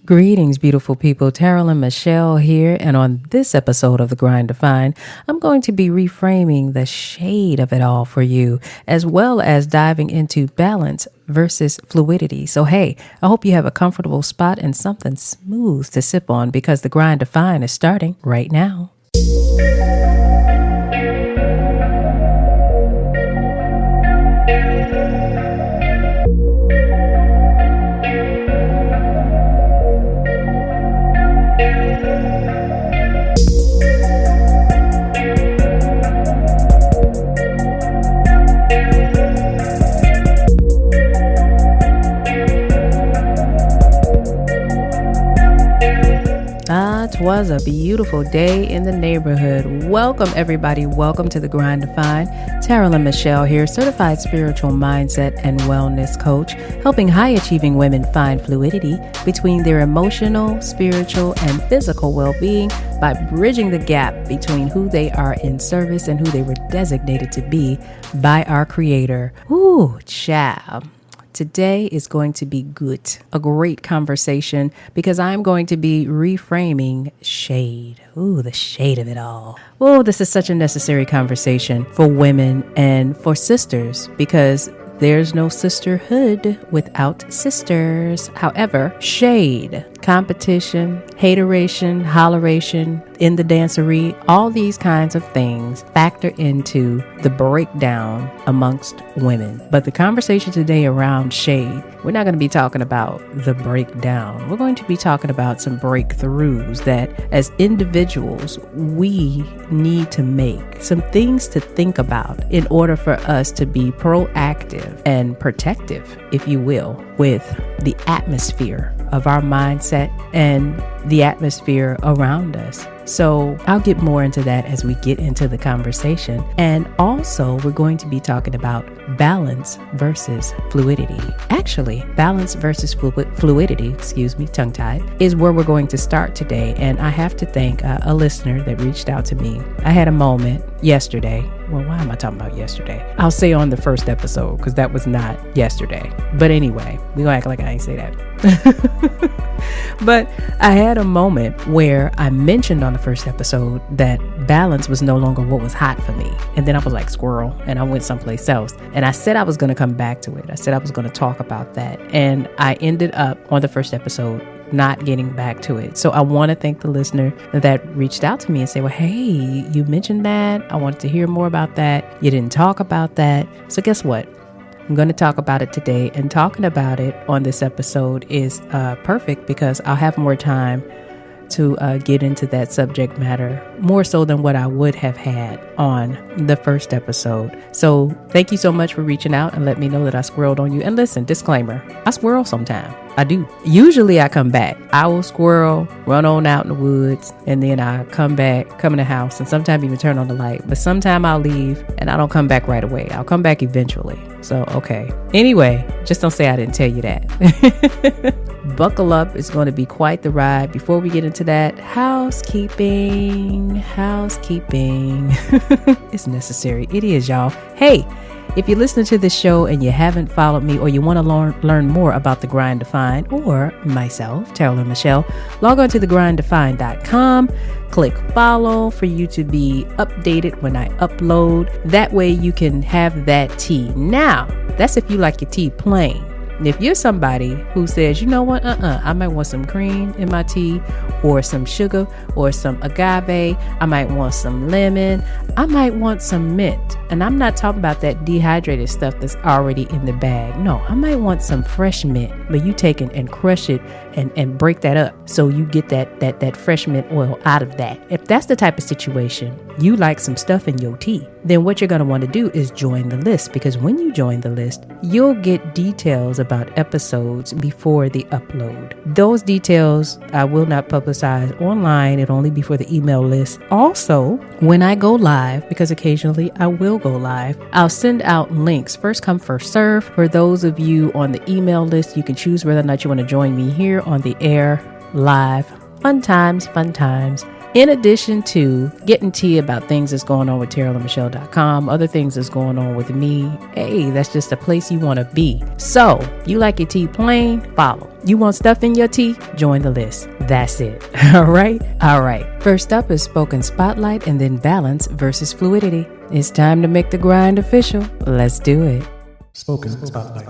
Greetings, beautiful people. Taralyn Michell here, and on this episode of The Grind Defined, I'm going to be reframing the shade of it all for you, as well as diving into balance versus fluidity. So, hey, I hope you have a comfortable spot and something smooth to sip on, because The Grind Defined is starting right now. It was a beautiful day in the neighborhood. Welcome, everybody. Welcome to The Grind Defined. Taralyn Michell here, certified spiritual mindset and wellness coach, helping high-achieving women find fluidity between their emotional, spiritual, and physical well-being by bridging the gap between who they are in service and who they were designated to be by our Creator. Ooh, child. Today is going to be good, a great conversation, because I'm going to be reframing shade. Ooh, the shade of it all. Oh, this is such a necessary conversation for women and for sisters, because there's no sisterhood without sisters. However, shade, competition, hateration, holleration, in the dancery, all these kinds of things factor into the breakdown amongst women. But the conversation today around shade, we're not going to be talking about the breakdown. We're going to be talking about some breakthroughs that as individuals, we need to make, some things to think about in order for us to be proactive and protective, if you will, with the atmosphere of our mindset and the atmosphere around us. So I'll get more into that as we get into the conversation. And also, we're going to be talking about balance versus fluidity. Actually, balance versus fluidity, tongue-tied, is where we're going to start today. And I have to thank a listener that reached out to me. I had a moment yesterday. Well, why am I talking about yesterday? I'll say on the first episode, because that was not yesterday. But anyway, we're going to act like I ain't say that. But I had a moment where I mentioned on the first episode that balance was no longer what was hot for me. And then I was like, squirrel, and I went someplace else. And I said I was going to come back to it. I said I was going to talk about that. And I ended up on the first episode not getting back to it. So I want to thank the listener that reached out to me and say, well, hey, you mentioned that. I wanted to hear more about that. You didn't talk about that. So guess what? I'm going to talk about it today, and talking about it on this episode is perfect, because I'll have more time to get into that subject matter, more so than what I would have had on the first episode. So thank you so much for reaching out and let me know that I squirreled on you. And listen, disclaimer, I squirrel sometime. I do. Usually I come back. I will squirrel, run on out in the woods, and then I come back, come in the house, and sometimes even turn on the light. But sometimes I'll leave and I don't come back right away. I'll come back eventually. So, okay. Anyway, just don't say I didn't tell you that. Buckle up. It's going to be quite the ride. Before we get into that, housekeeping. It's necessary. It is, y'all. Hey, if you're listening to this show and you haven't followed me, or you want to learn more about The Grind Defined or myself, Taralyn Michell, log on to thegrinddefined.com. Click follow for you to be updated when I upload. That way you can have that tea. Now, that's if you like your tea plain. And if you're somebody who says, you know what, I might want some cream in my tea, or some sugar, or some agave, I might want some lemon, I might want some mint. And I'm not talking about that dehydrated stuff that's already in the bag. No, I might want some fresh mint, but you take it and crush it and break that up so you get that fresh mint oil out of that. If that's the type of situation, you like some stuff in your tea, then what you're going to want to do is join the list, because when you join the list, you'll get details about episodes before the upload. Those details I will not publicize online. It'll only be for the email list. Also, when I go live, because occasionally I will go live, I'll send out links. First come, first serve. For those of you on the email list, you can choose whether or not you want to join me here on the air live. Fun times. In addition to getting tea about things that's going on with TaralynMichell.com, other things that's going on with me, hey, that's just a place you want to be. So, you like your tea plain? Follow. You want stuff in your tea? Join the list. That's it. All right? All right. First up is Spoken Spotlight and then Balance versus Fluidity. It's time to make the grind official. Let's do it. Spoken Spotlight.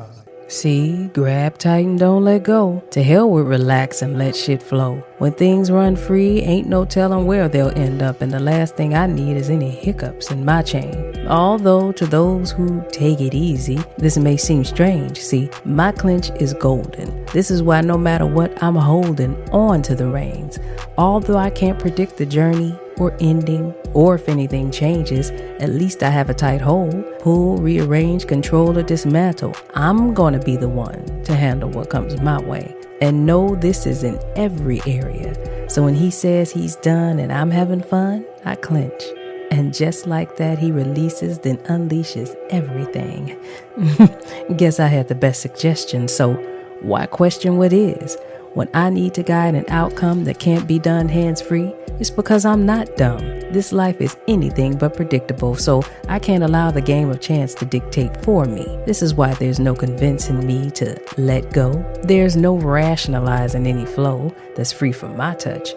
See, grab tight and don't let go. To hell with relax and let shit flow. When things run free, ain't no telling where they'll end up, and the last thing I need is any hiccups in my chain. Although to those who take it easy, this may seem strange. See, my clinch is golden. This is why no matter what, I'm holding on to the reins. Although I can't predict the journey or ending, or if anything changes, at least I have a tight hold. Pull, rearrange, control, or dismantle. I'm gonna be the one to handle what comes my way. And know this is in every area. So when he says he's done and I'm having fun, I clench. And just like that, he releases, then unleashes everything. Guess I had the best suggestion, so why question what is? When I need to guide an outcome that can't be done hands-free, it's because I'm not dumb. This life is anything but predictable, so I can't allow the game of chance to dictate for me. This is why there's no convincing me to let go. There's no rationalizing any flow that's free from my touch.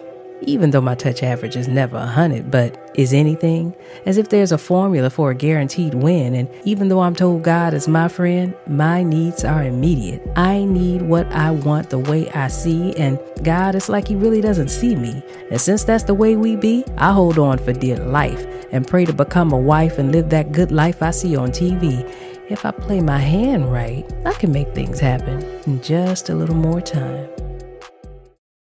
Even though my touch average is never 100, but is anything? As if there's a formula for a guaranteed win, and even though I'm told God is my friend, my needs are immediate. I need what I want the way I see, and God is like he really doesn't see me. And since that's the way we be, I hold on for dear life and pray to become a wife and live that good life I see on TV. If I play my hand right, I can make things happen in just a little more time.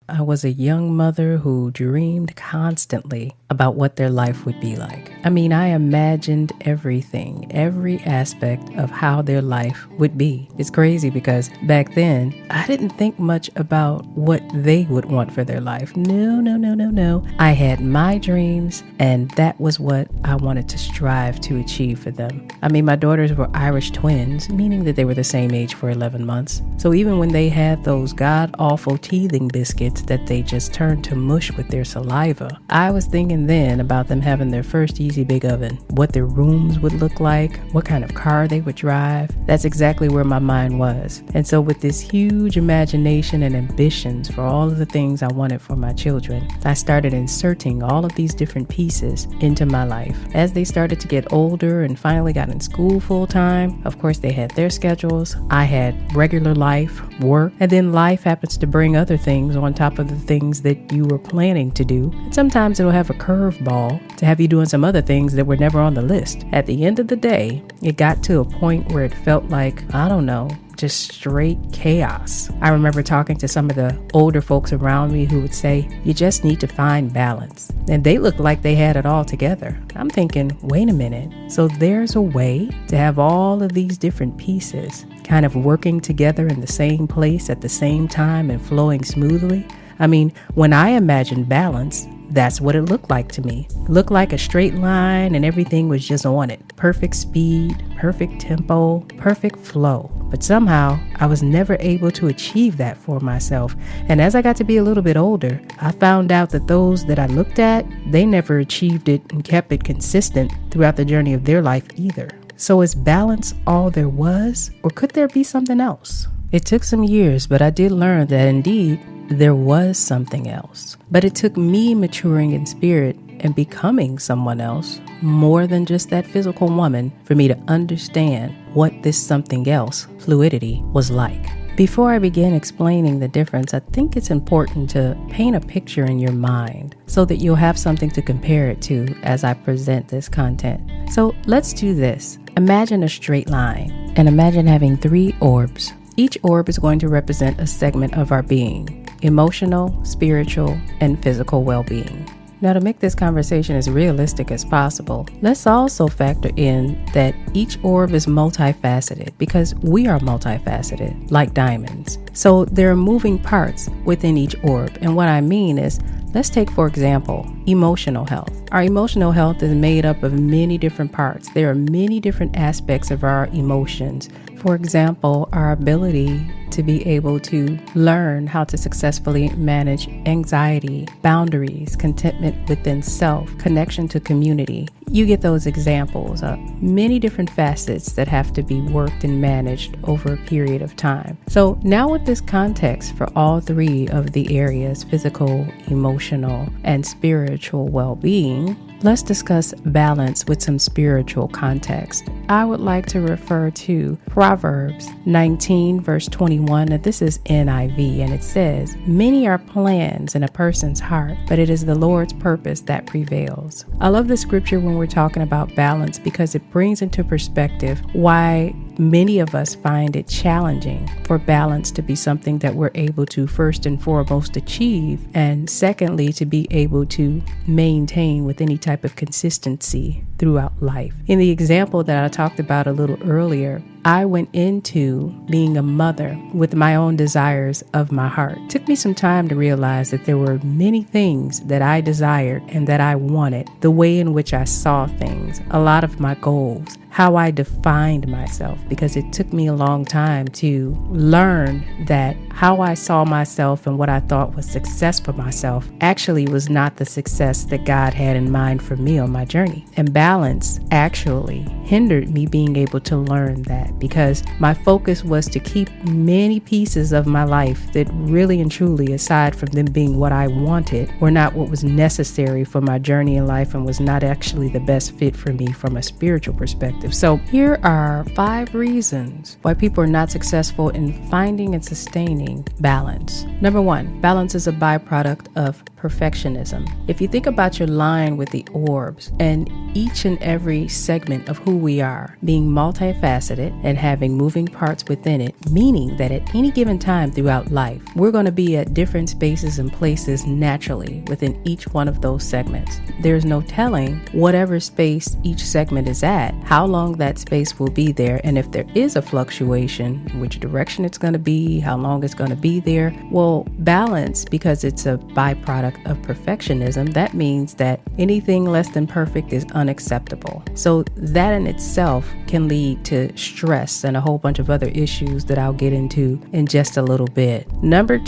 I was a young mother who dreamed constantly about what their life would be like. I mean, I imagined everything, every aspect of how their life would be. It's crazy because back then, I didn't think much about what they would want for their life. No. I had my dreams, and that was what I wanted to strive to achieve for them. I mean, my daughters were Irish twins, meaning that they were the same age for 11 months. So even when they had those god-awful teething biscuits that they just turned to mush with their saliva, I was thinking then about them having their first easy big oven, what their rooms would look like, what kind of car they would drive. That's exactly where my mind was. And so with this huge imagination and ambitions for all of the things I wanted for my children, I started inserting all of these different pieces into my life. As they started to get older and finally got in school full time, of course they had their schedules. I had regular life, work, and then life happens to bring other things on top of the things that you were planning to do. And sometimes it'll have a curveball to have you doing some other things that were never on the list. At the end of the day, it got to a point where it felt like, I don't know, just straight chaos. I remember talking to some of the older folks around me who would say, you just need to find balance. And they looked like they had it all together. I'm thinking, wait a minute. So there's a way to have all of these different pieces kind of working together in the same place at the same time and flowing smoothly? I mean, when I imagine balance, that's what it looked like to me. It looked like a straight line and everything was just on it. Perfect speed, perfect tempo, perfect flow. But somehow I was never able to achieve that for myself. And as I got to be a little bit older, I found out that those that I looked at, they never achieved it and kept it consistent throughout the journey of their life either. So is balance all there was, or could there be something else? It took some years, but I did learn that indeed there was something else. But it took me maturing in spirit and becoming someone else, more than just that physical woman, for me to understand what this something else, fluidity, was like. Before I begin explaining the difference, I think it's important to paint a picture in your mind so that you'll have something to compare it to as I present this content. So let's do this. Imagine a straight line, and imagine having 3 orbs. Each orb is going to represent a segment of our being: emotional, spiritual, and physical well-being. Now, to make this conversation as realistic as possible, let's also factor in that each orb is multifaceted, because we are multifaceted, like diamonds. So there are moving parts within each orb. And what I mean is, let's take, for example, emotional health. Our emotional health is made up of many different parts. There are many different aspects of our emotions, For example, our ability to be able to learn how to successfully manage anxiety, boundaries, contentment within self, connection to community. You get those examples of many different facets that have to be worked and managed over a period of time. So now with this context for all three of the areas, physical, emotional, and spiritual well-being, let's discuss balance with some spiritual context. I would like to refer to Proverbs 19, verse 21, and this is NIV, and it says, "Many are plans in a person's heart, but it is the Lord's purpose that prevails." I love this scripture when we're talking about balance because it brings into perspective why many of us find it challenging for balance to be something that we're able to first and foremost achieve, and secondly, to be able to maintain with any type of consistency throughout life. In the example that I talked about a little earlier, I went into being a mother with my own desires of my heart. It took me some time to realize that there were many things that I desired and that I wanted, the way in which I saw things, a lot of my goals, how I defined myself, because it took me a long time to learn that how I saw myself and what I thought was success for myself actually was not the success that God had in mind for me on my journey. And balance actually hindered me being able to learn that, because my focus was to keep many pieces of my life that really and truly, aside from them being what I wanted, were not what was necessary for my journey in life and was not actually the best fit for me from a spiritual perspective. So here are 5 reasons why people are not successful in finding and sustaining balance. Number 1, balance is a byproduct of perfectionism. If you think about your line with the orbs and each and every segment of who we are being multifaceted and having moving parts within it, meaning that at any given time throughout life, we're going to be at different spaces and places naturally within each one of those segments. There's no telling whatever space each segment is at, how long that space will be there, and if there is a fluctuation, which direction it's going to be, how long it's going to be there. Well, balance, because it's a byproduct of perfectionism, that means that anything less than perfect is unacceptable. So that in itself can lead to stress and a whole bunch of other issues that I'll get into in just a little bit. The number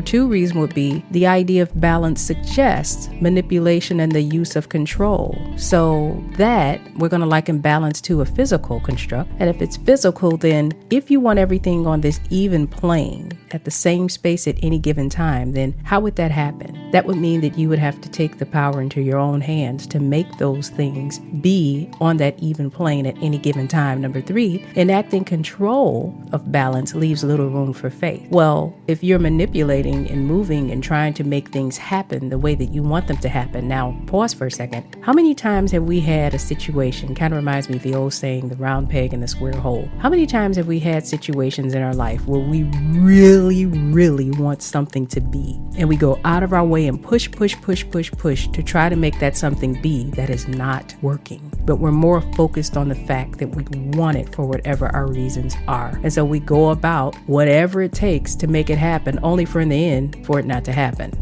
two reason would be the idea of balance suggests manipulation and the use of control. So that we're going to liken balance to a physical construct. And if it's physical, then if you want everything on this even plane at the same space at any given time, then how would that happen? That would mean that you would have to take the power into your own hands to make those things be on that even plane at any given time. Number 3, enacting control of balance leaves little room for faith. Well, if you're manipulating and moving and trying to make things happen the way that you want them to happen, now pause for a second. How many times have we had a situation, kind of reminds me of the old saying, the round peg in the square hole. How many times have we had situations in our life where we really want something to be, and we go out of our way and push to try to make that something be that is not working, but we're more focused on the fact that we want it for whatever our reasons are, and so we go about whatever it takes to make it happen, only for in the end for it not to happen.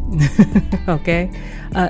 Okay.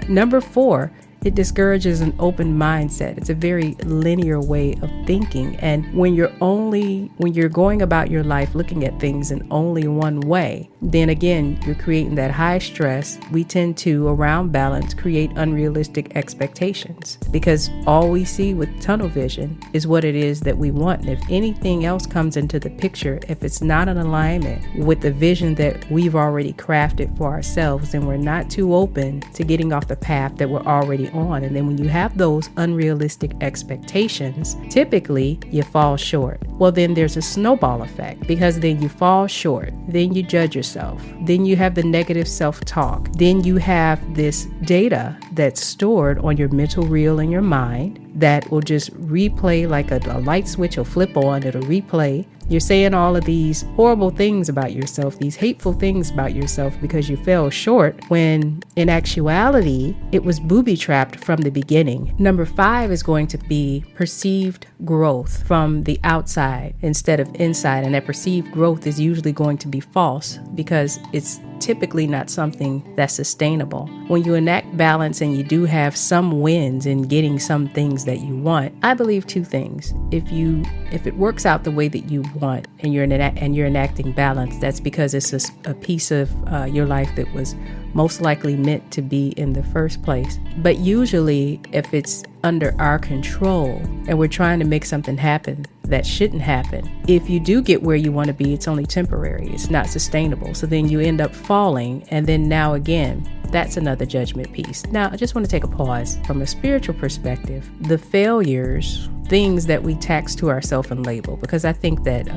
Number 4, it discourages an open mindset. It's a very linear way of thinking. And when you're going about your life looking at things in only one way, then again, you're creating that high stress. We tend to, around balance, create unrealistic expectations, because all we see with tunnel vision is what it is that we want. And if anything else comes into the picture, if it's not in alignment with the vision that we've already crafted for ourselves, then we're not too open to getting off the path that we're already on. And then when you have those unrealistic expectations, typically you fall short. Well, then there's a snowball effect, because then you fall short, then you judge yourself, then you have the negative self-talk, then you have this data that's stored on your mental reel in your mind that will just replay like a light switch will flip on. It'll replay You're saying all of these horrible things about yourself, these hateful things about yourself because you fell short, when in actuality, it was booby-trapped from the beginning. Number 5 is going to be perceived growth from the outside instead of inside. And that perceived growth is usually going to be false because it's typically not something that's sustainable. When you enact balance and you do have some wins in getting some things that you want, I believe 2 things. If it works out the way that you want and you're enacting balance, that's because it's a piece of your life that was most likely meant to be in the first place. But usually, if it's under our control and we're trying to make something happen that shouldn't happen, if you do get where you want to be, it's only temporary. It's not sustainable. So then you end up falling. And then now again, that's another judgment piece. Now, I just want to take a pause. From a spiritual perspective, the failures, things that we tax to ourselves and label, because I think that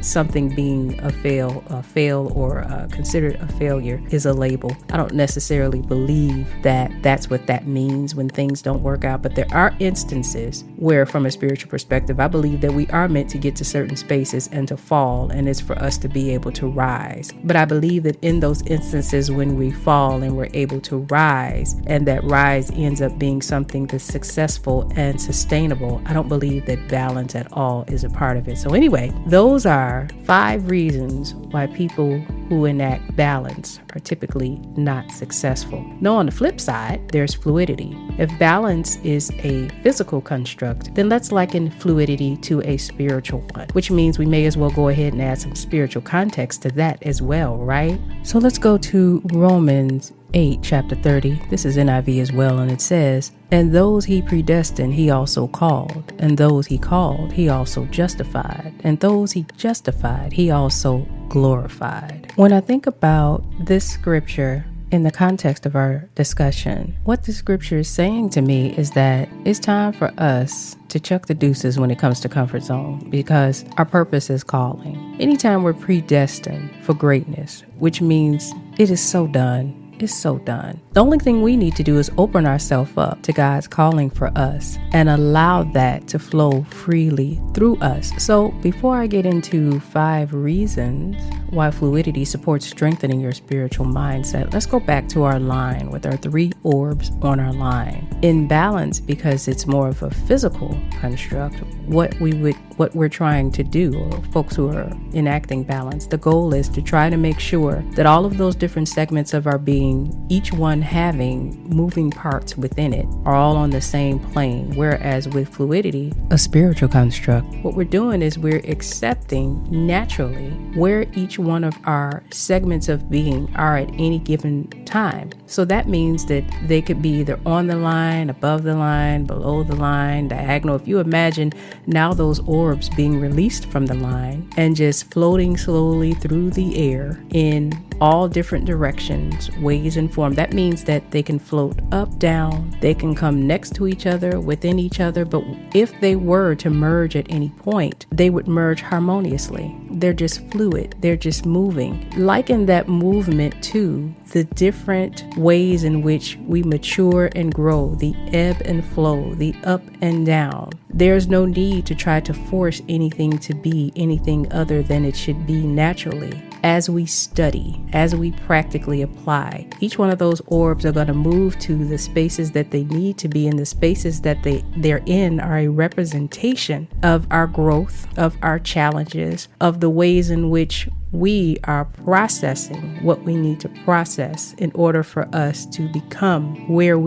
something being a fail or considered a failure is a label. I don't necessarily believe that that's what that means when things don't work out, but there are instances where, from a spiritual perspective, I believe that we are meant to get to certain spaces and to fall, and it's for us to be able to rise. But I believe that in those instances when we fall and we're able to rise, and that rise ends up being something that's successful and sustainable, I don't believe that balance at all is a part of it. So anyway, those are 5 reasons why people who enact balance are typically not successful. Now, on the flip side, there's fluidity. If balance is a physical construct, then let's liken fluidity to a spiritual one, which means we may as well go ahead and add some spiritual context to that as well, right? So let's go to Romans 8, chapter 30. This is NIV as well, and it says, "And those he predestined, he also called. And those he called, he also justified. And those he justified, he also glorified." When I think about this scripture in the context of our discussion, what the scripture is saying to me is that it's time for us to chuck the deuces when it comes to comfort zone, because our purpose is calling. Anytime we're predestined for greatness, which means it is so done. It's so done. The only thing we need to do is open ourselves up to God's calling for us and allow that to flow freely through us. So before I get into 5 reasons why fluidity supports strengthening your spiritual mindset, let's go back to our line with our 3 orbs on our line. In balance, because it's more of a physical construct, what we're trying to do, or folks who are enacting balance, the goal is to try to make sure that all of those different segments of our being, each one having moving parts within it, are all on the same plane. Whereas with fluidity, a spiritual construct, what we're doing is we're accepting naturally where each one of our segments of being are at any given time. So that means that they could be either on the line, above the line, below the line, diagonal. If you imagine now those orbs being released from the line and just floating slowly through the air in all different directions, ways and form, that means that they can float up, down, they can come next to each other, within each other, but if they were to merge at any point, they would merge harmoniously. They're just fluid, they're just moving. Liken that movement to the different ways in which we mature and grow, the ebb and flow, the up and down. There's no need to try to force anything to be anything other than it should be naturally. As we study, as we practically apply, each one of those orbs are going to move to the spaces that they need to be, and the spaces that they're in are a representation of our growth, of our challenges, of the ways in which we are processing what we need to process in order for us to become where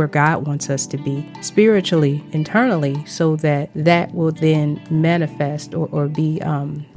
God wants us to be spiritually, internally, so that will then manifest or be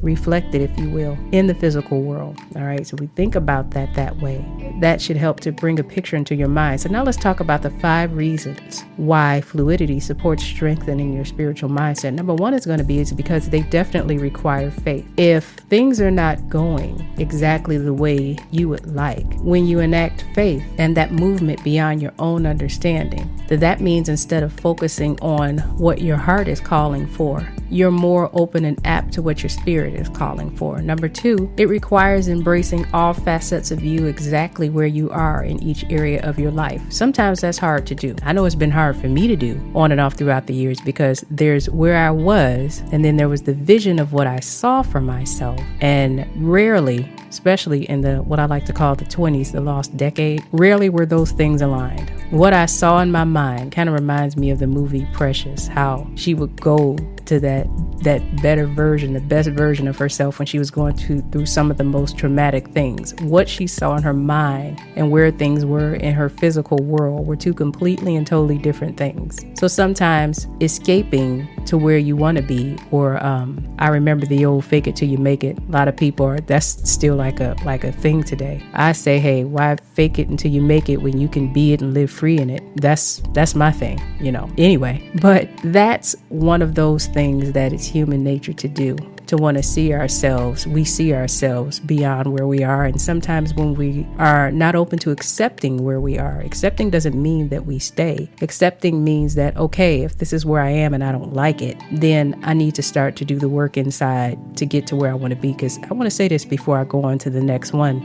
reflected, if you will, in the physical world. All right. So we think about that way. That should help to bring a picture into your mind. So now let's talk about the 5 reasons why fluidity supports strengthening your spiritual mindset. Number 1 is going to be because they definitely require faith. If things are not going exactly the way you would like, when you enact faith and that movement beyond your own understanding, that means instead of focusing on what your heart is calling for, you're more open and apt to what your spirit is calling for. Number 2, it requires embracing all facets of you exactly where you are in each area of your life. Sometimes that's hard to do. I know it's been hard for me to do on and off throughout the years, because there's where I was, and then there was the vision of what I saw for myself. And rarely, especially in the what I like to call the 20s, the lost decade, rarely were those things aligned. What I saw in my mind kind of reminds me of the movie Precious, how she would go to that better version, the best version of herself when she was going through some of the most traumatic things. What she saw in her mind and where things were in her physical world were two completely and totally different things. So sometimes escaping to where you want to be, or I remember the old fake it till you make it. A lot of people that's still like a thing today. I say, hey, why fake it until you make it when you can be it and live free in it? That's my thing, Anyway, but that's one of those things that it's human nature to do, to want to see ourselves. We see ourselves beyond where we are. And sometimes when we are not open to accepting where we are, accepting doesn't mean that we stay. Accepting means that, okay, if this is where I am and I don't like it, then I need to start to do the work inside to get to where I want to be. Because I want to say this before I go on to the next one,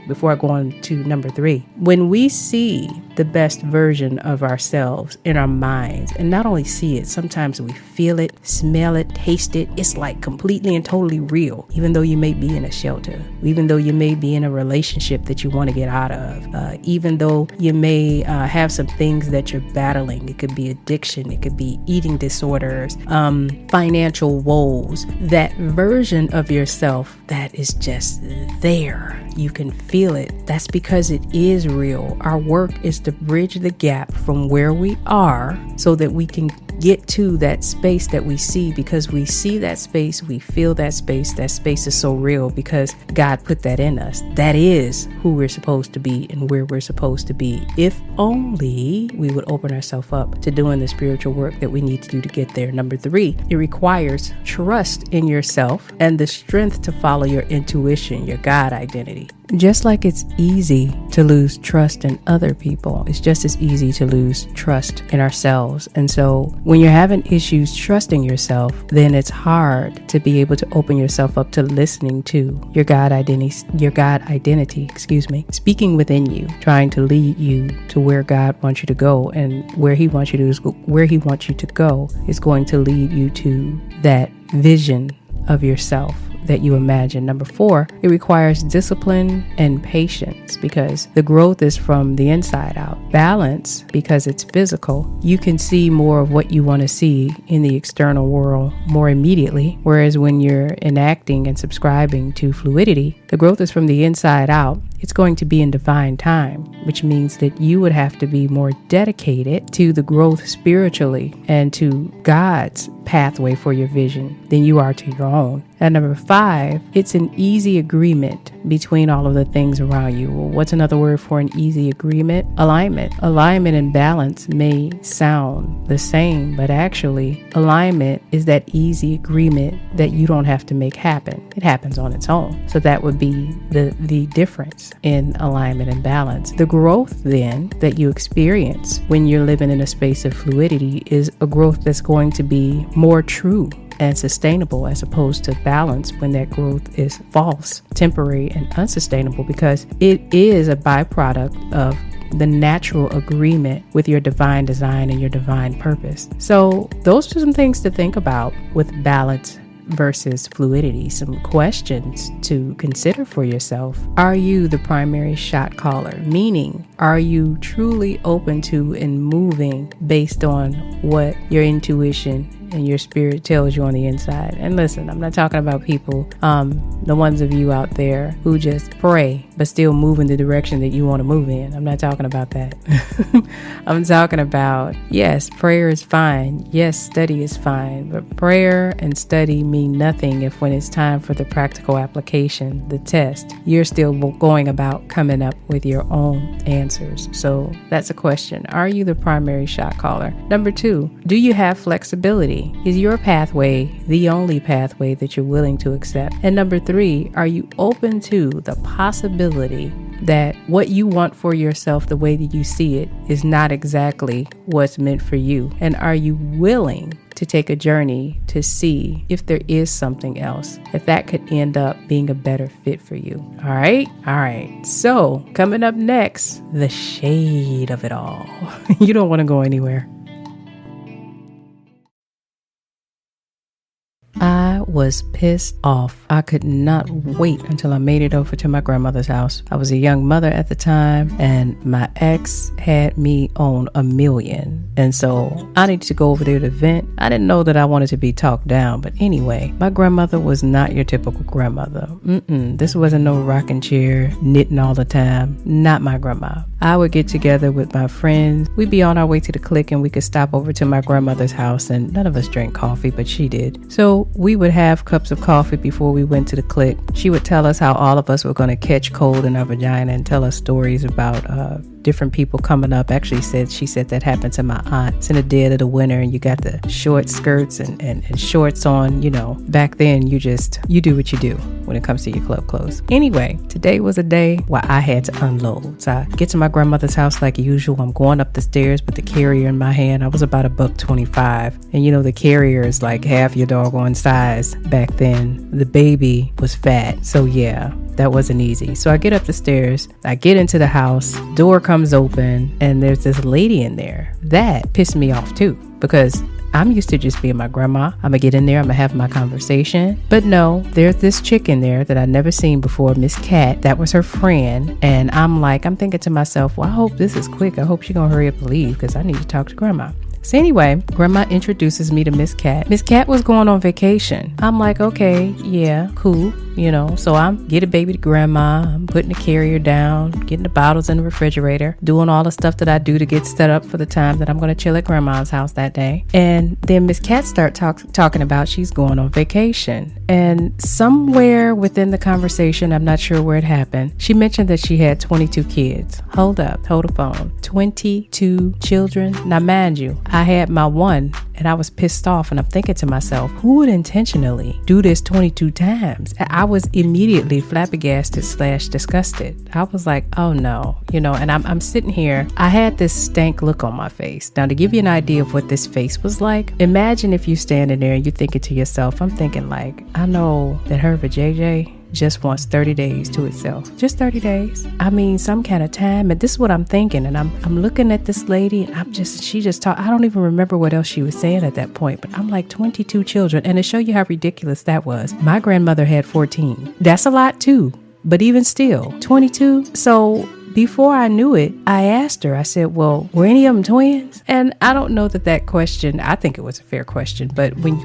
before I go on to number 3. When we see the best version of ourselves in our minds, and not only see it, sometimes we feel it, smell it, taste it. It's like completely and totally real, even though you may be in a shelter, even though you may be in a relationship that you want to get out of, even though you may have some things that you're battling. It could be addiction, it could be eating disorders, financial woes. That version of yourself that is just there, you can feel it. That's because it is real. Our work is to bridge the gap from where we are so that we can get to that space that we see, because we see that space, we feel that space. That space is so real because God put that in us. That is who we're supposed to be and where we're supposed to be. If only we would open ourselves up to doing the spiritual work that we need to do to get there. Number 3, it requires trust in yourself and the strength to follow your intuition, your God identity. Just like it's easy to lose trust in other people, it's just as easy to lose trust in ourselves. And so when you're having issues trusting yourself, then it's hard to be able to open yourself up to listening to your God identity, speaking within you, trying to lead you to where God wants you to go, and where He wants you to go is going to lead you to that vision of yourself that you imagine. Number 4, it requires discipline and patience, because the growth is from the inside out. Balance, because it's physical. You can see more of what you want to see in the external world more immediately, whereas when you're enacting and subscribing to fluidity, the growth is from the inside out. It's going to be in divine time, which means that you would have to be more dedicated to the growth spiritually and to God's pathway for your vision than you are to your own. And number 5, it's an easy agreement between all of the things around you. Well, what's another word for an easy agreement? Alignment. Alignment and balance may sound the same, but actually alignment is that easy agreement that you don't have to make happen. It happens on its own. So that would be the difference in alignment and balance. The growth then that you experience when you're living in a space of fluidity is a growth that's going to be more true and sustainable, as opposed to balance, when that growth is false, temporary, and unsustainable, because it is a byproduct of the natural agreement with your divine design and your divine purpose. So those are some things to think about with balance versus fluidity. Some questions to consider for yourself. Are you the primary shot caller? Meaning, are you truly open to and moving based on what your intuition and your spirit tells you on the inside? And listen, I'm not talking about people, the ones of you out there who just pray but still move in the direction that you want to move in. I'm not talking about that. I'm talking about, yes, prayer is fine. Yes, study is fine. But prayer and study mean nothing if, when it's time for the practical application, the test, you're still going about coming up with your own answers. So that's a question. Are you the primary shot caller? Number 2, do you have flexibility? Is your pathway the only pathway that you're willing to accept? And number 3, are you open to the possibility that what you want for yourself, the way that you see it, is not exactly what's meant for you? And are you willing to take a journey to see if there is something else, if that could end up being a better fit for you? All right. So coming up next, the shade of it all. You don't want to go anywhere. I was pissed off. I could not wait until I made it over to my grandmother's house. I was a young mother at the time, and my ex had me on a million. And so I needed to go over there to vent. I didn't know that I wanted to be talked down. But anyway, my grandmother was not your typical grandmother. This wasn't no rocking chair, knitting all the time. Not my grandma. I would get together with my friends. We'd be on our way to the clique, and we could stop over to my grandmother's house, and none of us drank coffee, but she did. So we would have cups of coffee before we went to the clique. She would tell us how all of us were going to catch cold in our vagina and tell us stories about different people coming up. Actually, she said that happened to my aunt. It's in the dead of the winter, and you got the short skirts and shorts on. Back then you do what you do when it comes to your club clothes. Anyway, today was a day where I had to unload. So I get to my grandmother's house like usual. I'm going up the stairs with the carrier in my hand. I was about $1.25, and the carrier is like half your doggone size back then. The baby was fat, so yeah, that wasn't easy. So I get up the stairs, I get into the house, door comes open, and there's this lady in there. That pissed me off too, because I'm used to just being my grandma. I'm gonna get in there, I'm gonna have my conversation. But no, there's this chick in there that I'd never seen before, Miss Cat. That was her friend. And I'm thinking to myself, well, I hope this is quick. I hope she's gonna hurry up and leave, because I need to talk to grandma. So anyway, grandma introduces me to Miss Cat. Miss Cat was going on vacation. I'm like, okay, yeah, cool. So I'm getting baby to grandma. I'm putting the carrier down, getting the bottles in the refrigerator, doing all the stuff that I do to get set up for the time that I'm going to chill at grandma's house that day. And then Miss Cat start talking about she's going on vacation. And somewhere within the conversation, I'm not sure where it happened, she mentioned that she had 22 kids. Hold the phone. 22 children. Now, mind you, I had my one, and I was pissed off, and I'm thinking to myself, who would intentionally do this 22 times? I was immediately flabbergasted / disgusted. I was like, oh no, and I'm sitting here. I had this stank look on my face. Now, to give you an idea of what this face was like, imagine if you're standing there and you're thinking to yourself, I'm thinking I know that her vajayjay just wants 30 days to itself. Just 30 days. I mean, some kind of time. And this is what I'm thinking. And I'm looking at this lady, and she just talked. I don't even remember what else she was saying at that point, but I'm like, 22 children. And to show you how ridiculous that was, my grandmother had 14. That's a lot too. But even still, 22. So before I knew it, I asked her, I said, well, were any of them twins? And I don't know that question, I think it was a fair question, but when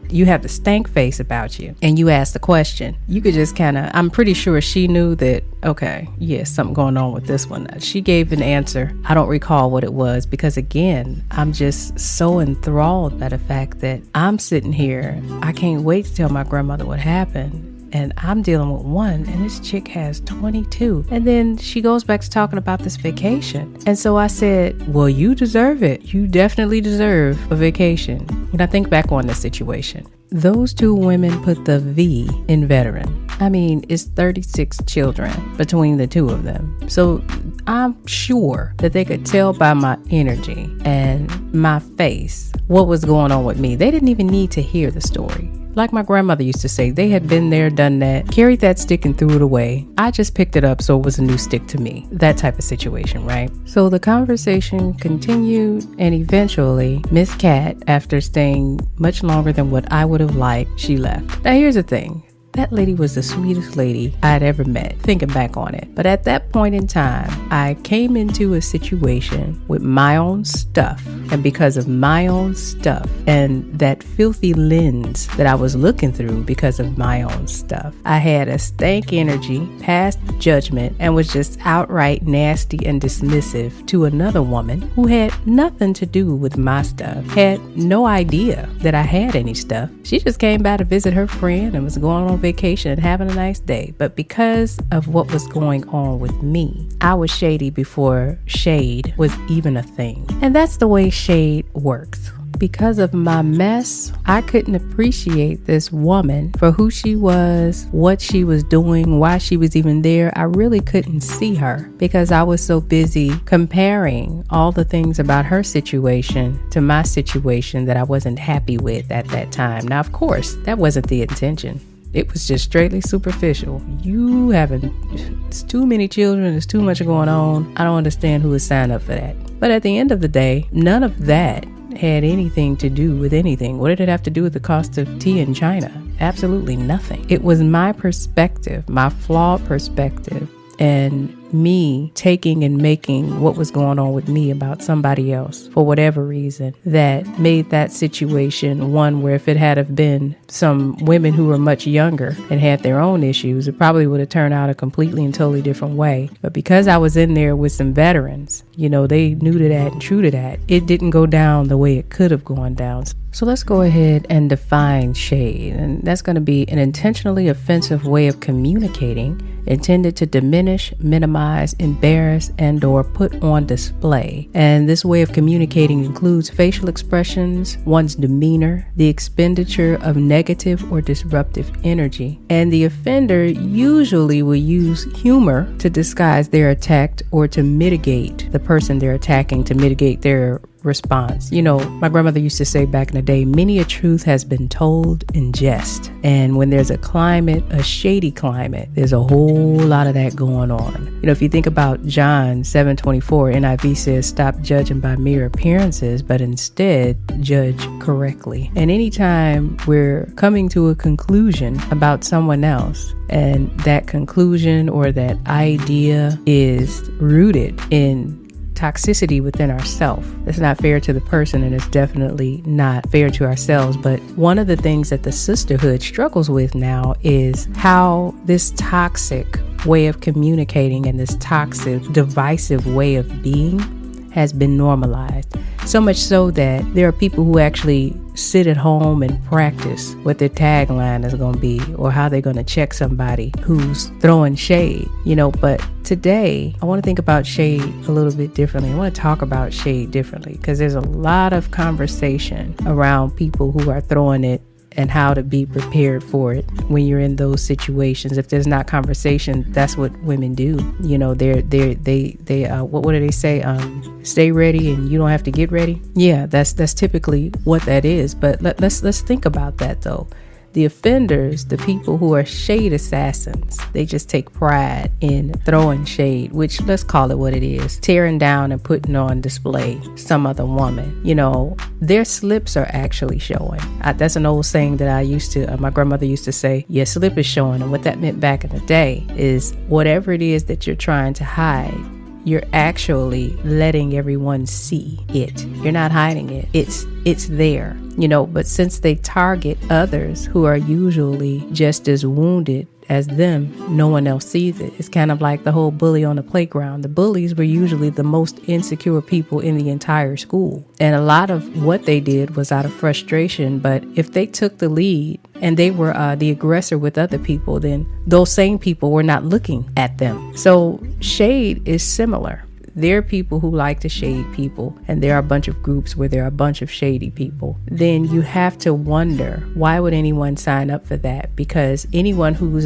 you have the stank face about you and you ask the question, you could just I'm pretty sure she knew that, okay, yes, something going on with this one. She gave an answer. I don't recall what it was, because again, I'm just so enthralled by the fact that I'm sitting here. I can't wait to tell my grandmother what happened. And I'm dealing with one, and this chick has 22. And then she goes back to talking about this vacation. And so I said, well, you deserve it. You definitely deserve a vacation. When I think back on this situation, those two women put the V in veteran. I mean, it's 36 children between the two of them. So I'm sure that they could tell by my energy and my face what was going on with me. They didn't even need to hear the story. Like my grandmother used to say, they had been there, done that, carried that stick and threw it away. I just picked it up, so it was a new stick to me. That type of situation, right? So the conversation continued, and eventually, Miss Cat, after staying much longer than what I would have liked, she left. Now here's the thing. That lady was the sweetest lady I'd ever met, thinking back on it. But at that point in time, I came into a situation with my own stuff. And because of my own stuff and that filthy lens that I was looking through because of my own stuff, I had a stank energy, past judgment, and was just outright nasty and dismissive to another woman who had nothing to do with my stuff, had no idea that I had any stuff. She just came by to visit her friend and was going on vacation and having a nice day. But because of what was going on with me, I was shady before shade was even a thing. And that's the way shade works. because of my mess, I couldn't appreciate this woman for who she was, what she was doing, why she was even there. I really couldn't see her because I was so busy comparing all the things about her situation to my situation that I wasn't happy with at that time. Now, of course, that wasn't the intention. It was just straightly superficial. It's too many children, there's too much going on. I don't understand who would sign up for that. But at the end of the day, none of that had anything to do with anything. What did it have to do with the cost of tea in China? Absolutely nothing. It was my perspective, my flawed perspective, and me taking and making what was going on with me about somebody else for whatever reason that made that situation one where if it had have been some women who were much younger and had their own issues, it probably would have turned out a completely and totally different way. But because I was in there with some veterans, they knew to that and true to that, it didn't go down the way it could have gone down. So let's go ahead and define shade. And that's going to be an intentionally offensive way of communicating intended to diminish, minimize, embarrass, and or put on display. And this way of communicating includes facial expressions, one's demeanor, the expenditure of negative or disruptive energy. And the offender usually will use humor to disguise their attack or to mitigate the person they're attacking, to mitigate their response. My grandmother used to say back in the day, many a truth has been told in jest. And when there's a climate, a shady climate, there's a whole lot of that going on. If you think about John 7:24, NIV says, stop judging by mere appearances, but instead judge correctly. And anytime we're coming to a conclusion about someone else, and that conclusion or that idea is rooted in toxicity within ourselves, it's not fair to the person, and it's definitely not fair to ourselves. But one of the things that the sisterhood struggles with now is how this toxic way of communicating and this toxic, divisive way of being has been normalized. So much so that there are people who actually sit at home and practice what their tagline is going to be or how they're going to check somebody who's throwing shade, But today, I want to think about shade a little bit differently. I want to talk about shade differently because there's a lot of conversation around people who are throwing it and how to be prepared for it when you're in those situations. If there's not conversation, that's what women do. What do they say? Stay ready and you don't have to get ready. Yeah, that's typically what that is. But let's think about that though. The offenders, the people who are shade assassins, they just take pride in throwing shade, which let's call it what it is, tearing down and putting on display some other woman. Their slips are actually showing. That's an old saying that my grandmother used to say, your slip is showing. And what that meant back in the day is whatever it is that you're trying to hide, you're actually letting everyone see it. You're not hiding it. It's there, but since they target others who are usually just as wounded as them, no one else sees it. It's kind of like the whole bully on the playground. The bullies were usually the most insecure people in the entire school. And a lot of what they did was out of frustration. But if they took the lead and they were the aggressor with other people, then those same people were not looking at them. So shade is similar. There are people who like to shade people, and there are a bunch of groups where there are a bunch of shady people. Then you have to wonder, why would anyone sign up for that? Because anyone who's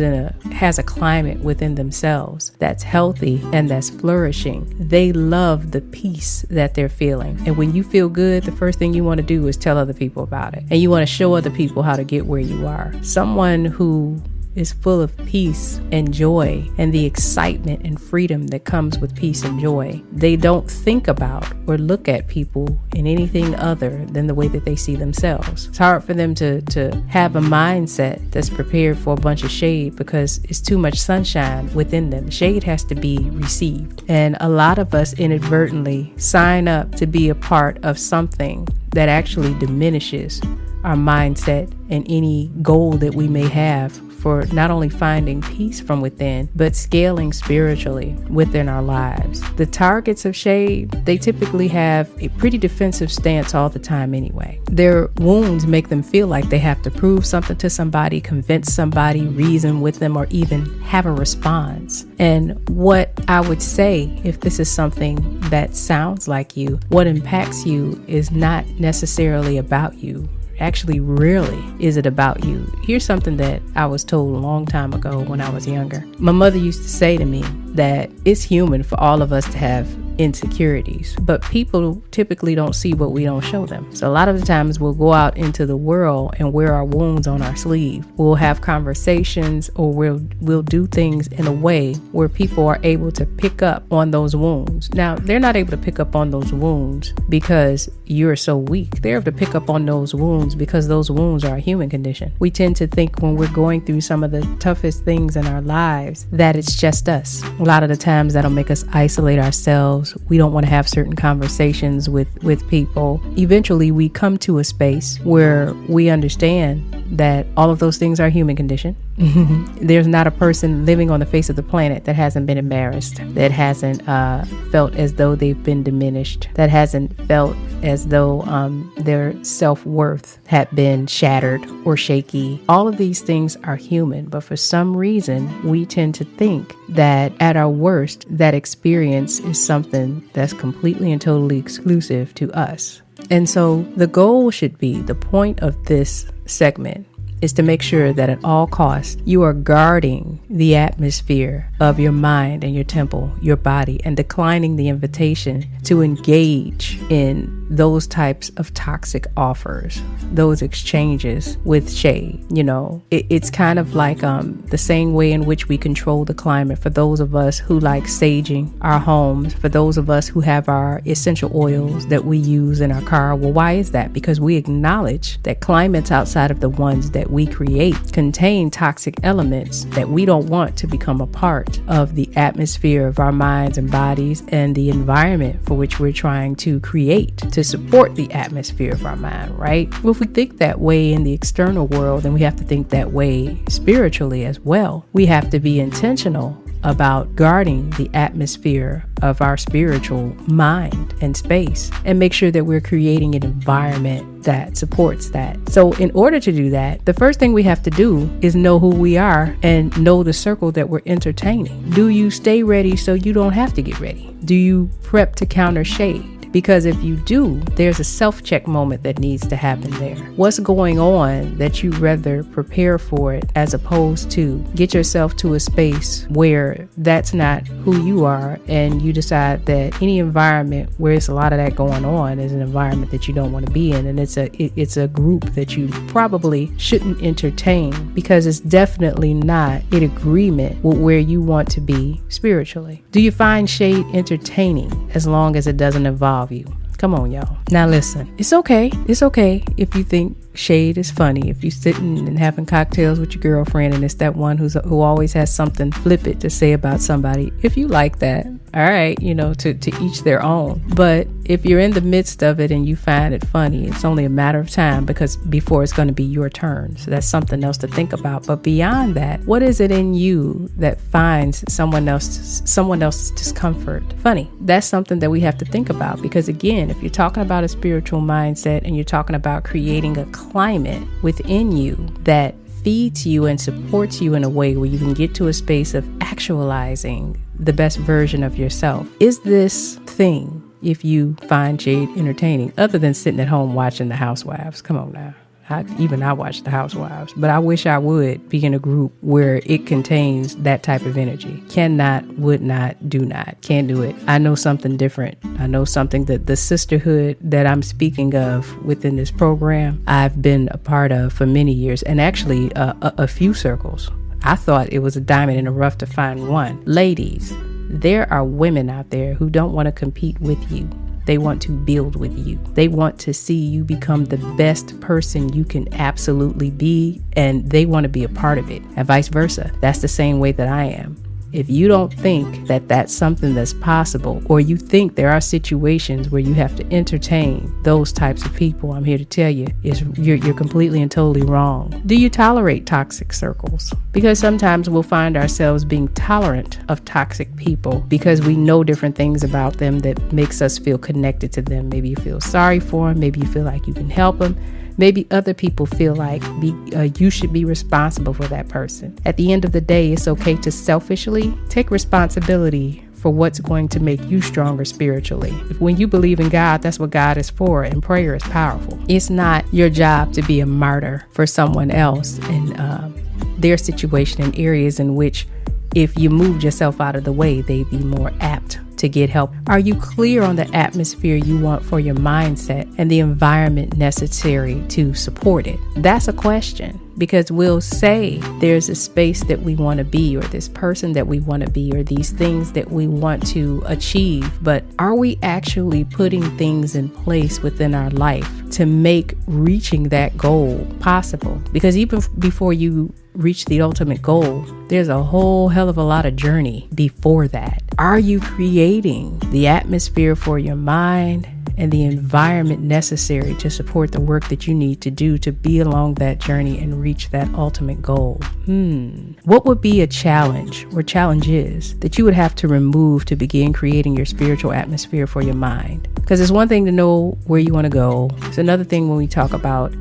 has a climate within themselves that's healthy and that's flourishing, they love the peace that they're feeling. And when you feel good, the first thing you want to do is tell other people about it. And you want to show other people how to get where you are. Someone who is full of peace and joy and the excitement and freedom that comes with peace and joy. They don't think about or look at people in anything other than the way that they see themselves. It's hard for them to have a mindset that's prepared for a bunch of shade because it's too much sunshine within them. Shade has to be received. And a lot of us inadvertently sign up to be a part of something that actually diminishes our mindset and any goal that we may have for not only finding peace from within, but scaling spiritually within our lives. The targets of shade, they typically have a pretty defensive stance all the time anyway. Their wounds make them feel like they have to prove something to somebody, convince somebody, reason with them, or even have a response. And what I would say, if this is something that sounds like you. What impacts you is not necessarily about you. Actually, rarely is it about you. Here's something that I was told a long time ago when I was younger. My mother used to say to me that it's human for all of us to have insecurities, but people typically don't see what we don't show them. So a lot of the times we'll go out into the world and wear our wounds on our sleeve. We'll have conversations, or we'll do things in a way where people are able to pick up on those wounds. Now, they're not able to pick up on those wounds because you're so weak. They're able to pick up on those wounds because those wounds are a human condition. We tend to think when we're going through some of the toughest things in our lives that it's just us. A lot of the times that'll make us isolate ourselves. We don't want to have certain conversations with people. Eventually, we come to a space where we understand that all of those things are a human condition. There's not a person living on the face of the planet that hasn't been embarrassed, that hasn't felt as though they've been diminished, that hasn't felt as though their self-worth had been shattered or shaky. All of these things are human, but for some reason, we tend to think that at our worst, that experience is something that's completely and totally exclusive to us. And so the goal should be, the point of this segment is to make sure that at all costs you are guarding the atmosphere of your mind and your temple, your body, and declining the invitation to engage in those types of toxic offers, those exchanges with shade. You know, it's kind of like the same way in which we control the climate. For those of us who like saging our homes, for those of us who have our essential oils that we use in our car. Well, why is that? Because we acknowledge that climates outside of the ones that we create contain toxic elements that we don't want to become a part of the atmosphere of our minds and bodies and the environment for which we're trying to create to support the atmosphere of our mind, right? Well, if we think that way in the external world, then we have to think that way spiritually as well. We have to be intentional about guarding the atmosphere of our spiritual mind and space and make sure that we're creating an environment that supports that. So in order to do that, the first thing we have to do is know who we are and know the circle that we're entertaining. Do you stay ready so you don't have to get ready? Do you prep to counter shade? Because if you do, there's a self-check moment that needs to happen there. What's going on that you'd rather prepare for it as opposed to get yourself to a space where that's not who you are, and you decide that any environment where it's a lot of that going on is an environment that you don't want to be in, and it's a group that you probably shouldn't entertain because it's definitely not in agreement with where you want to be spiritually. Do you find shade entertaining as long as it doesn't involve you? Come on, y'all. Now listen, it's okay. It's okay if you think shade is funny. If you're sitting and having cocktails with your girlfriend and it's that one who always has something flippant to say about somebody. If you like that, all right, to each their own. But if you're in the midst of it and you find it funny, it's only a matter of time before it's going to be your turn. So that's something else to think about. But beyond that, what is it in you that finds someone else's discomfort funny? That's something that we have to think about, because again, if you're talking about a spiritual mindset and you're talking about creating a climate within you that feeds you and supports you in a way where you can get to a space of actualizing the best version of yourself. Is this thing, if you find shade entertaining, other than sitting at home watching The Housewives? Come on now. I watch The Housewives, but I wish I would be in a group where it contains that type of energy. Cannot, would not, do not, can't do it. I know something different. I know something that the sisterhood that I'm speaking of within this program, I've been a part of for many years, and actually a few circles. I thought it was a diamond in the rough to find one. Ladies, there are women out there who don't want to compete with you. They want to build with you. They want to see you become the best person you can absolutely be, and they want to be a part of it, and vice versa. That's the same way that I am. If you don't think that that's something that's possible, or you think there are situations where you have to entertain those types of people, I'm here to tell you, you're completely and totally wrong. Do you tolerate toxic circles? Because sometimes we'll find ourselves being tolerant of toxic people because we know different things about them that makes us feel connected to them. Maybe you feel sorry for them. Maybe you feel like you can help them. Maybe other people feel like you should be responsible for that person. At the end of the day, it's okay to selfishly take responsibility for what's going to make you stronger spiritually. When you believe in God, that's what God is for, and prayer is powerful. It's not your job to be a martyr for someone else in their situation in areas in which if you moved yourself out of the way, they'd be more apt to get help. Are you clear on the atmosphere you want for your mindset and the environment necessary to support it? That's a question, because we'll say there's a space that we want to be, or this person that we want to be, or these things that we want to achieve. But are we actually putting things in place within our life to make reaching that goal possible? Because even before you reach the ultimate goal, there's a whole hell of a lot of journey before that. Are you creating the atmosphere for your mind and the environment necessary to support the work that you need to do to be along that journey and reach that ultimate goal? What would be a challenge or challenges that you would have to remove to begin creating your spiritual atmosphere for your mind? Because it's one thing to know where you want to go. It's another thing when we talk about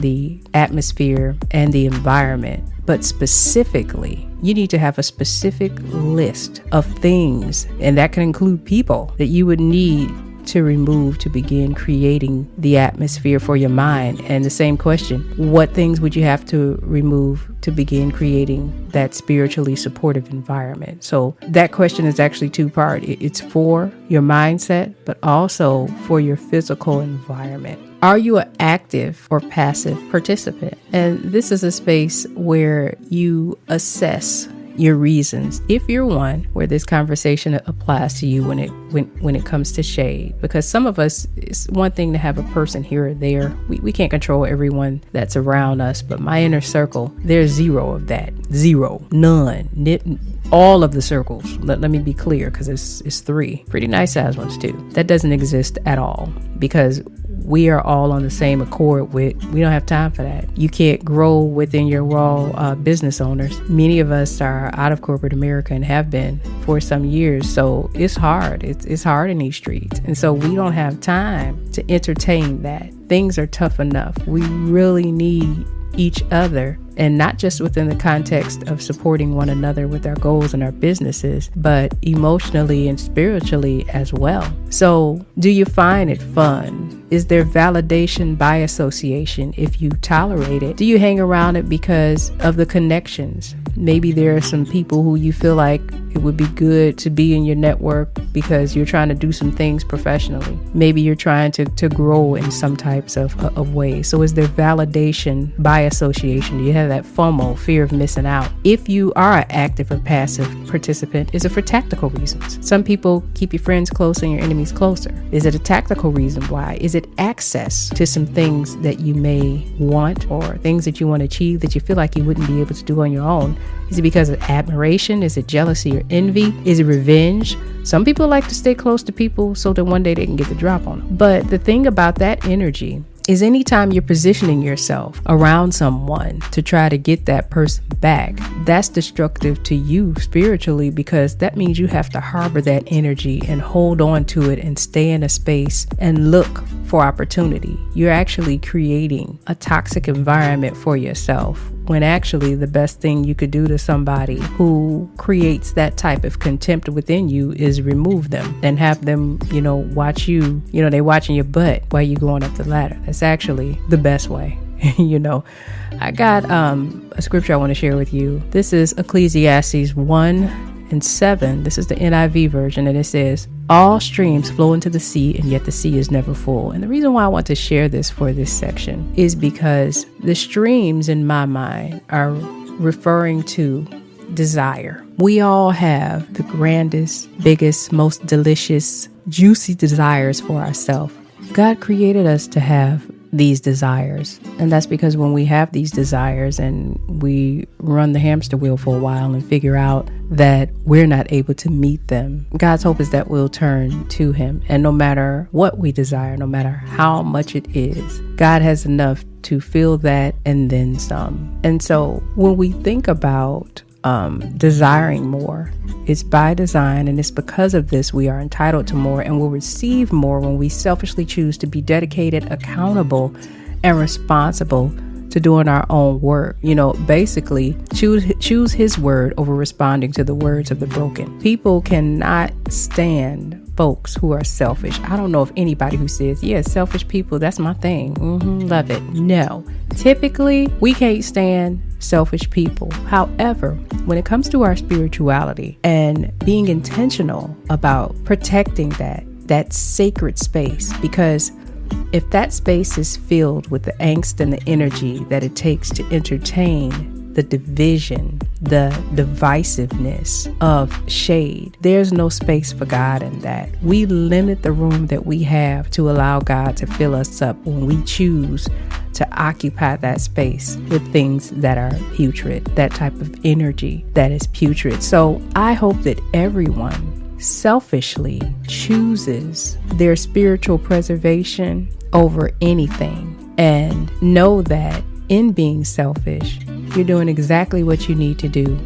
the atmosphere and the environment. But specifically, you need to have a specific list of things, and that can include people, that you would need to remove to begin creating the atmosphere for your mind. And the same question, what things would you have to remove to begin creating that spiritually supportive environment? So that question is actually two-part. It's for your mindset, but also for your physical environment. Are you an active or passive participant? And this is a space where you assess your reasons, if you're one where this conversation applies to you when it comes to shade. Because some of us, it's one thing to have a person here or there. We can't control everyone that's around us, but my inner circle, there's zero of that. Zero. None. All of the circles, let me be clear, because it's 3 pretty nice sized ones too. That doesn't exist at all, because we are all on the same accord we don't have time for that. You can't grow within your raw business owners. Many of us are out of corporate America and have been for some years. So it's hard. It's hard in these streets. And so we don't have time to entertain that. Things are tough enough. We really need each other, and not just within the context of supporting one another with our goals and our businesses, but emotionally and spiritually as well. So do you find it fun? Is there validation by association if you tolerate it? Do you hang around it because of the connections? Maybe there are some people who you feel like it would be good to be in your network because you're trying to do some things professionally. Maybe you're trying to grow in some types of ways. So is there validation by association? Do you have that FOMO, fear of missing out? If you are an active or passive participant, is it for tactical reasons? Some people keep your friends close and your enemies closer. Is it a tactical reason why? Is it access to some things that you may want, or things that you want to achieve that you feel like you wouldn't be able to do on your own? Is it because of admiration? Is it jealousy or envy? Is it revenge? Some people like to stay close to people so that one day they can get the drop on them. But the thing about that energy is anytime you're positioning yourself around someone to try to get that person back, that's destructive to you spiritually, because that means you have to harbor that energy and hold on to it and stay in a space and look for opportunity. You're actually creating a toxic environment for yourself, when actually the best thing you could do to somebody who creates that type of contempt within you is remove them and have them, watch you, they watching your butt while you going up the ladder. That's actually the best way. I got a scripture I want to share with you. This is Ecclesiastes 1:7. This is the NIV version, and it says, "All streams flow into the sea, and yet the sea is never full." And the reason why I want to share this for this section is because the streams in my mind are referring to desire. We all have the grandest, biggest, most delicious, juicy desires for ourselves. God created us to have these desires. And that's because when we have these desires and we run the hamster wheel for a while and figure out that we're not able to meet them, God's hope is that we'll turn to Him. And no matter what we desire, no matter how much it is, God has enough to fill that and then some. And so when we think about desiring more, it's by design, and it's because of this we are entitled to more and will receive more when we selfishly choose to be dedicated, accountable, and responsible to doing our own work. Basically choose his word over responding to the words of the broken. People cannot stand folks who are selfish. I don't know of anybody who says, yeah, selfish people, that's my thing. Love it. No. Typically, we can't stand selfish people. However, when it comes to our spirituality and being intentional about protecting that sacred space, because if that space is filled with the angst and the energy that it takes to entertain the division, the divisiveness of shade, there's no space for God in that. We limit the room that we have to allow God to fill us up when we choose to occupy that space with things that are putrid, that type of energy that is putrid. So I hope that everyone selfishly chooses their spiritual preservation over anything, and know that in being selfish, you're doing exactly what you need to do,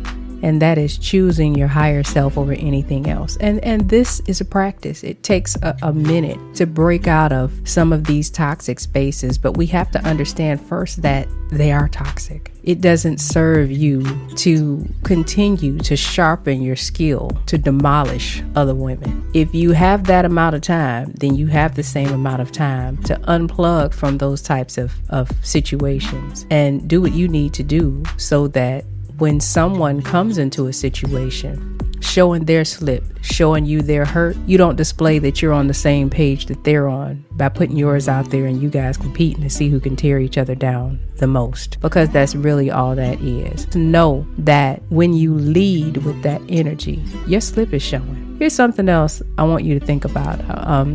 and that is choosing your higher self over anything else. And this is a practice. It takes a minute to break out of some of these toxic spaces, but we have to understand first that they are toxic. It doesn't serve you to continue to sharpen your skill to demolish other women. If you have that amount of time, then you have the same amount of time to unplug from those types of situations and do what you need to do, so that when someone comes into a situation showing their slip, showing you their hurt, you don't display that you're on the same page that they're on by putting yours out there and you guys competing to see who can tear each other down the most, because that's really all that is. To know that when you lead with that energy, your slip is showing. Here's something else I want you to think about.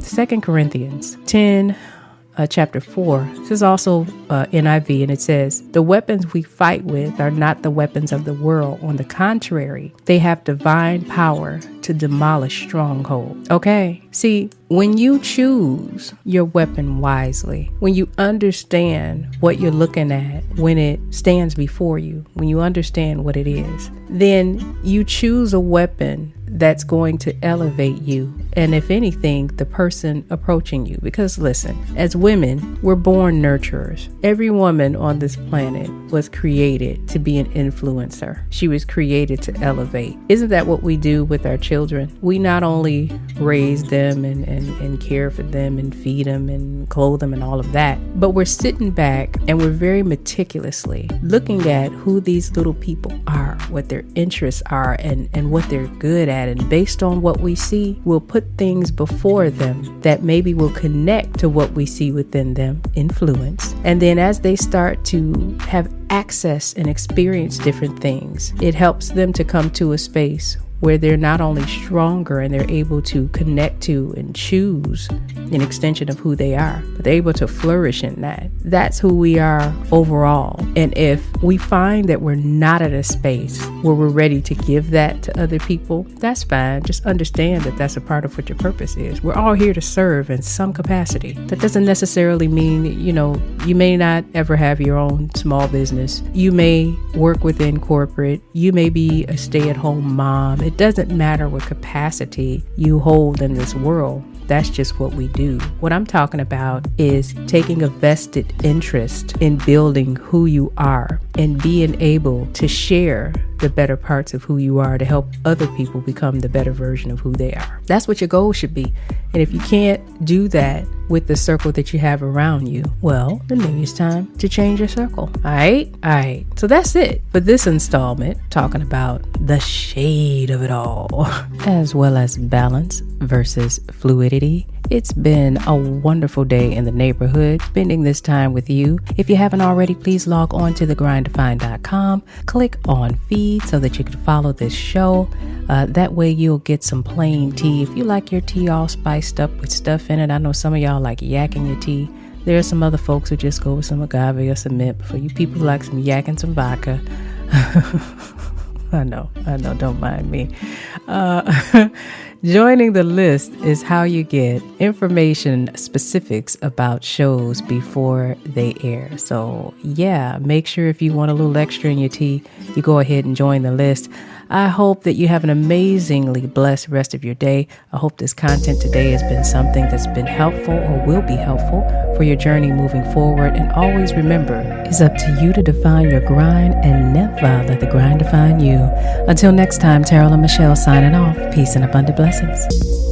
2 Corinthians 10, chapter 4. This is also NIV, and it says, the weapons we fight with are not the weapons of the world. On the contrary, they have divine power to demolish strongholds. Okay? See, when you choose your weapon wisely, when you understand what you're looking at when it stands before you, when you understand what it is, then you choose a weapon that's going to elevate you, and if anything, the person approaching you. Because listen, as women, we're born nurturers. Every woman on this planet was created to be an influencer. She was created to elevate. Isn't that what we do with our children? We not only raise them and care for them and feed them and clothe them and all of that, but we're sitting back and we're very meticulously looking at who these little people are, what their interests are, and what they're good at. And based on what we see, we'll put things before them that maybe will connect to what we see within them, influence. And then as they start to have access and experience different things, it helps them to come to a space where they're not only stronger and they're able to connect to and choose an extension of who they are, but they're able to flourish in that. That's who we are overall. And if we find that we're not at a space where we're ready to give that to other people, that's fine. Just understand that that's a part of what your purpose is. We're all here to serve in some capacity. That doesn't necessarily mean, you may not ever have your own small business. You may work within corporate. You may be a stay-at-home mom. It doesn't matter what capacity you hold in this world. That's just what we do. What I'm talking about is taking a vested interest in building who you are and being able to share the better parts of who you are to help other people become the better version of who they are. That's what your goal should be. And if you can't do that with the circle that you have around you, well, then maybe it's time to change your circle. All right. So that's it for this installment, talking about the shade of it all, as well as balance versus fluidity. It's been a wonderful day in the neighborhood, spending this time with you. If you haven't already, please log on to thegrinddefined.com. Click on feed so that you can follow this show. That way you'll get some plain tea. If you like your tea all spiced up with stuff in it, I know some of y'all like yak in your tea. There are some other folks who just go with some agave or some mint. But for you people who like some yak and some vodka, I know, don't mind me. Joining the list is how you get information, specifics about shows before they air. So yeah, make sure if you want a little extra in your tea, you go ahead and join the list. I hope that you have an amazingly blessed rest of your day. I hope this content today has been something that's been helpful or will be helpful for your journey moving forward. And always remember, it's up to you to define your grind and never let the grind define you. Until next time, Taralyn Michell signing off. Peace and abundant blessings.